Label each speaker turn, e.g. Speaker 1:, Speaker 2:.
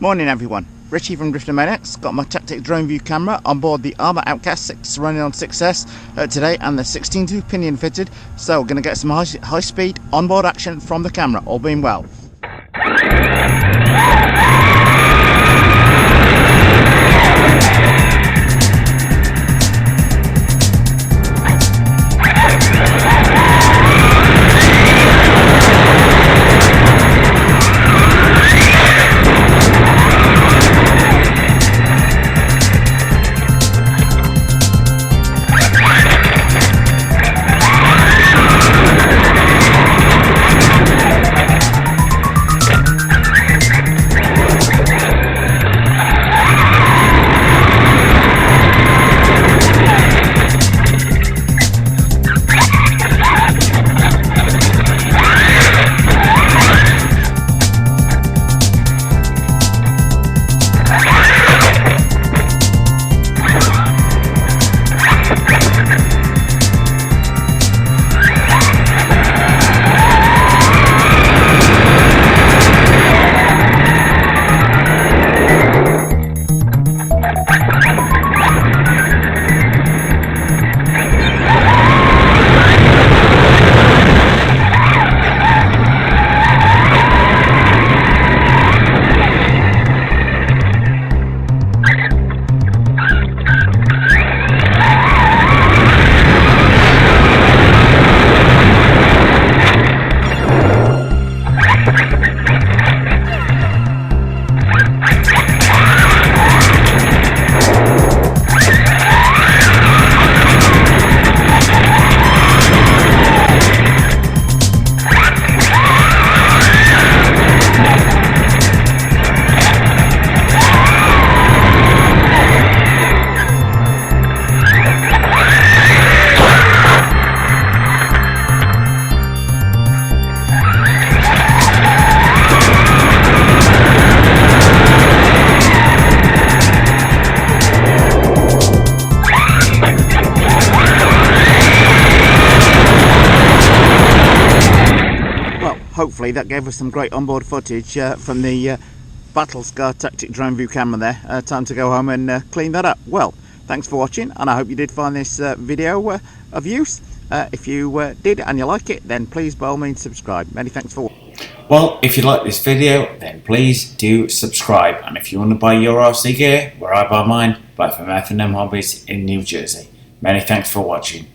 Speaker 1: Morning everyone, Richie from Driftomaniacs. Got my tactic drone view camera on board the ARRMA OutCast 6 running on 6S today, and the 16-2 Pinion fitted, so we're going to get some high speed onboard action from the camera, all being well. Hopefully that gave us some great onboard footage from the Battle Scar Tactic Drone View camera there. Time to go home and clean that up. Well, thanks for watching, and I hope you did find this video of use. If you did and you like it, then please by all means subscribe. Many thanks for watching.
Speaker 2: Well, if you like this video, then please do subscribe. And if you want to buy your RC gear, where I buy mine, buy from F&M Hobbies in New Jersey. Many thanks for watching.